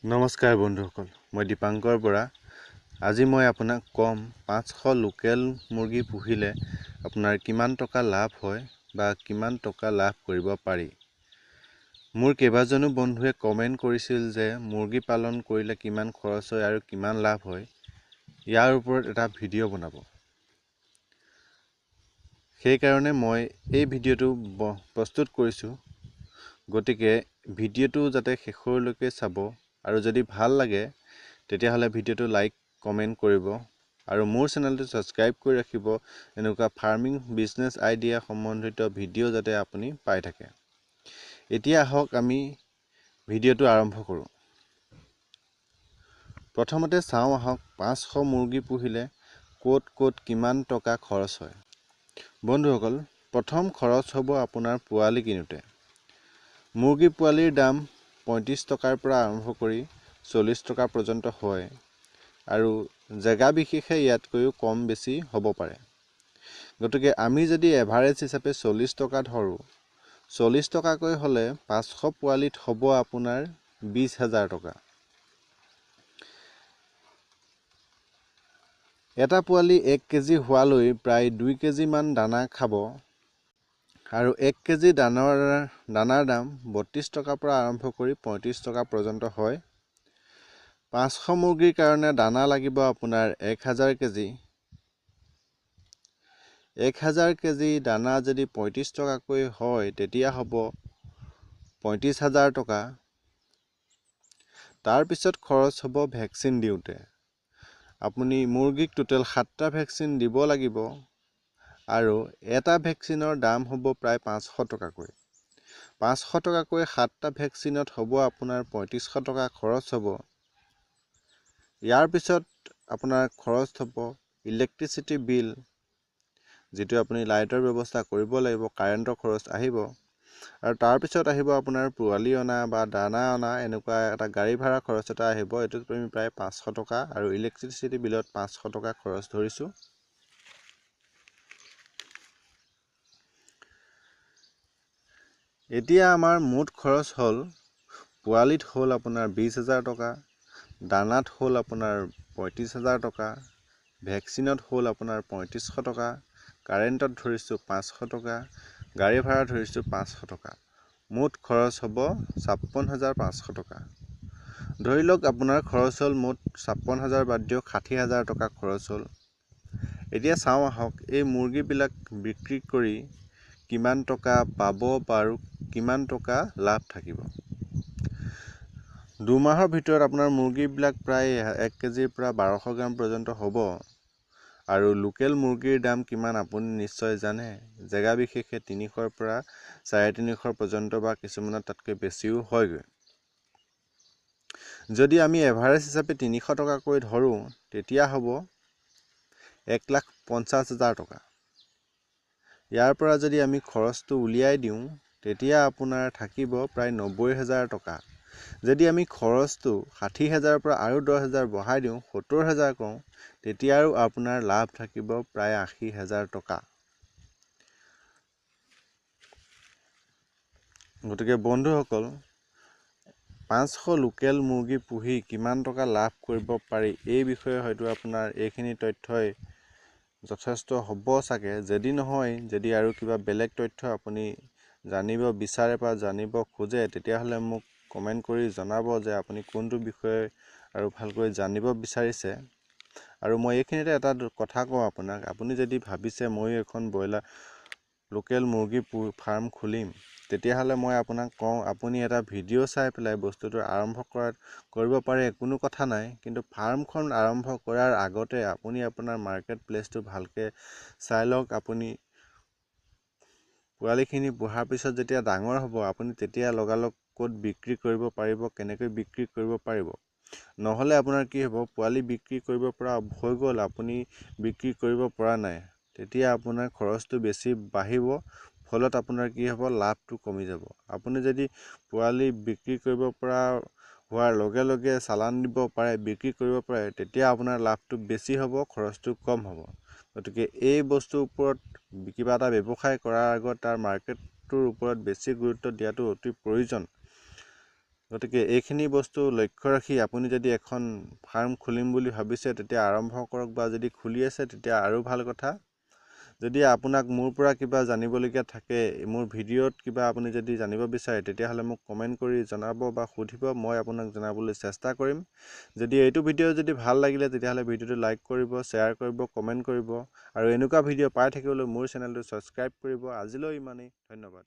নমস্কাৰ বন্ধুসকল, মই দীপাংকৰ পৰা। আজি মই আপোনাক কম 500 লোকেল মুৰ্গী পুহিলে আপোনাৰ কিমান টকা লাভ হয় বা কিমান টকা লাভ কৰিব পাৰি। মোৰ কেইবাজনো বন্ধুৱে কমেণ্ট কৰিছিল যে মুৰ্গী পালন কৰিলে কিমান খৰচ হয় আৰু কিমান লাভ হয়, ইয়াৰ ওপৰত এটা ভিডিঅ' বনাব। সেইকাৰণে মই এই ভিডিঅ'টো প্ৰস্তুত কৰিছোঁ। গতিকে ভিডিঅ'টো যাতে শেষলৈকে চাব আৰু যদি ভাল লাগে তেতিয়াহ'লে ভিডিঅ'টো লাইক কমেণ্ট কৰিব আৰু মোৰ চেনেলটো ছাবস্ক্ৰাইব কৰি ৰাখিব। এনেকুৱা ফাৰ্মিং বিজনেছ আইডিয়া সম্বন্ধিত ভিডিঅ' যাতে আপুনি পাই থাকে। এতিয়া আহক আমি ভিডিঅ'টো আৰম্ভ কৰোঁ। প্ৰথমতে চাওঁ আহক 500 মুৰ্গী পুহিলে ক'ত কিমান টকা খৰচ হয়। বন্ধুসকল, প্ৰথম খৰচ হ'ব আপোনাৰ পোৱালি কিনোতে। মুৰ্গী পোৱালিৰ দাম 35 টকাৰ পৰা আৰম্ভ কৰি 40 টকা পৰ্যন্ত হয় আৰু জেগা বিশেষে ইয়াতকৈও কম বেছি হ'ব পাৰে। গতিকে আমি যদি এভাৰেজ হিচাপে 40 টকা ধৰোঁ, 40 টকাকৈ হ'লে 500 পোৱালিত হ'ব আপোনাৰ 20,000 টকা। এটা পোৱালি 1 কেজি হোৱালৈ প্ৰায় 2 কেজিমান দানা খাব আৰু 1 কেজি দানাৰ দাম 32 টকাৰ পৰা আৰম্ভ কৰি 35 টকা পৰ্যন্ত হয়। 500 মুৰ্গীৰ কাৰণে দানা লাগিব আপোনাৰ 1000 কেজি। 1000 কেজি দানা যদি 35 টকাকৈ হয় তেতিয়া হ'ব 35,000 টকা। তাৰপিছত খৰচ হ'ব ভেকচিন দিওঁতে। আপুনি মুৰ্গীক টোটেল 7টা ভেকচিন দিব লাগিব আৰু এটা ভেকচিনৰ দাম হ'ব প্ৰায় 500 টকাকৈ। 500 টকাকৈ 7টা ভেকচিনত হ'ব আপোনাৰ 3500 টকা খৰচ হ'ব। ইয়াৰ পিছত আপোনাৰ খৰচ হ'ব ইলেক্ট্ৰিচিটি বিল, যিটো আপুনি লাইটৰ ব্যৱস্থা কৰিব লাগিব, কাৰেণ্টৰ খৰচ আহিব। আৰু তাৰপিছত আহিব আপোনাৰ পোৱালি অনা বা দানা অনা, এনেকুৱা এটা গাড়ী ভাড়া খৰচ এটা আহিব। এইটোত আমি প্ৰায় 500 টকা আৰু ইলেক্ট্ৰিচিটি বিলত 500 টকা খৰচ ধৰিছোঁ। এতিয়া আমাৰ মুঠ খৰচ হ'ল, পোৱালিত হ'ল আপোনাৰ 20,000 টকা, দানাত হ'ল আপোনাৰ 35,000 টকা, ভেকচিনত হ'ল আপোনাৰ 3500 টকা, কাৰেণ্টত ধৰিছোঁ 500 টকা, গাড়ী ভাড়া ধৰিছোঁ 500 টকা। মুঠ খৰচ হ'ব 56,500 টকা। ধৰি লওক আপোনাৰ খৰচ হ'ল মুঠ 56,000 বাদ দিয়ক 60,000 টকা খৰচ হ'ল। এতিয়া চাওঁ আহক এই মুৰ্গীবিলাক বিক্ৰী কৰি কিমান টকা পাব আৰু কিমান টকা লাভ থাকিব। 2 মাহৰ ভিতৰত আপোনাৰ মুৰ্গীবিলাক প্ৰায় 1 কেজিৰ পৰা 1200 গ্ৰাম পৰ্যন্ত হ'ব। আৰু লোকেল মুৰ্গীৰ দাম কিমান আপুনি নিশ্চয় জানে। জেগা বিশেষে 300ৰ পৰা 350 পৰ্যন্ত বা কিছুমানত তাতকৈ বেছিও হয়গৈ। যদি আমি এভাৰেজ হিচাপে 300 টকাকৈ ধৰোঁ তেতিয়া হ'ব 1,50,000 টকা। ইয়াৰ পৰা যদি আমি খৰচটো উলিয়াই দিওঁ তেতিয়া আপোনাৰ থাকিব প্ৰায় 90,000 টকা। যদি আমি খৰচটো 60,000ৰ পৰা আৰু 10,000 বঢ়াই দিওঁ, 70,000 কৰোঁ, তেতিয়া আৰু আপোনাৰ লাভ থাকিব প্ৰায় 80,000 টকা। গতিকে বন্ধুসকল, 500 লোকেল মুৰ্গী পুহি কিমান টকা লাভ কৰিব পাৰি এই বিষয়ে হয়তো আপোনাৰ এইখিনি তথ্যই যথেষ্ট হ'ব চাগে। যদি নহয়, যদি আৰু কিবা বেলেগ তথ্য আপুনি জানিব বিচাৰে বা জানিব খোজে তেতিয়াহ'লে মোক কমেণ্ট কৰি জনাব যে আপুনি কোনটো বিষয়ে আৰু ভালকৈ জানিব বিচাৰিছে। আৰু মই এইখিনিতে এটা কথা কওঁ আপোনাক, আপুনি যদি ভাবিছে ময়ো এখন লোকেল মুৰ্গী ফাৰ্ম খুলিম, তেতিয়াহ'লে মই আপোনাক কওঁ আপুনি এটা ভিডিঅ' চাই পেলাই বস্তুটো আৰম্ভ কৰিব পাৰে, কোনো কথা নাই। কিন্তু ফাৰ্মখন আৰম্ভ কৰাৰ আগতে আপুনি আপোনাৰ মাৰ্কেট প্লেচটো ভালকৈ চাই লওক। আপুনি পোৱালিখিনি পোহাৰ পিছত যেতিয়া ডাঙৰ হ'ব, আপুনি তেতিয়া লগালগ ক'ত বিক্ৰী কৰিব পাৰিব, কেনেকৈ বিক্ৰী কৰিব পাৰিব। নহ'লে আপোনাৰ কি হ'ব, পোৱালি বিক্ৰী কৰিব পৰা হৈ গ'ল, আপুনি বিক্ৰী কৰিব পৰা নাই, তেতিয়া আপোনাৰ খৰচটো বেছি বাঢ়িব, ফলত আপোনাৰ কি হ'ব, লাভটো কমি যাব। আপুনি যদি পোৱালি বিক্ৰী কৰিব পৰা হোৱাৰ লগে লগে চালান দিব পাৰে, বিক্ৰী কৰিব পাৰে, তেতিয়া আপোনাৰ লাভটো বেছি হ'ব, খৰচটো কম হ'ব। গতিকে এই বস্তুৰ ওপৰত কিবা এটা ব্যৱসায় কৰাৰ আগত তাৰ মাৰ্কেটটোৰ ওপৰত বেছি গুৰুত্ব দিয়াটো অতি প্ৰয়োজন। গতিকে এইখিনি বস্তু লক্ষ্য ৰাখি আপুনি যদি এখন ফাৰ্ম খুলিম বুলি ভাবিছে তেতিয়া আৰম্ভ কৰক, বা যদি খুলি আছে তেতিয়া আৰু ভাল কথা। যদি আপোনাক মোৰ পৰা কিবা জানিবলগীয়া থাকে, মোৰ ভিডিঅ'ত কিবা আপুনি যদি জানিব বিচাৰে, তেতিয়াহ'লে মোক কমেণ্ট কৰি জনাব বা সুধিব, মই আপোনাক জনাবলৈ চেষ্টা কৰিম। যদি এইটো ভিডিঅ' যদি ভাল লাগিলে তেতিয়াহ'লে ভিডিঅ'টো লাইক কৰিব, শ্বেয়াৰ কৰিব, কমেণ্ট কৰিব, আৰু এনেকুৱা ভিডিঅ' পাই থাকিবলৈ মোৰ চেনেলটো ছাবস্ক্ৰাইব কৰিব। আজিলৈ ইমানেই, ধন্যবাদ।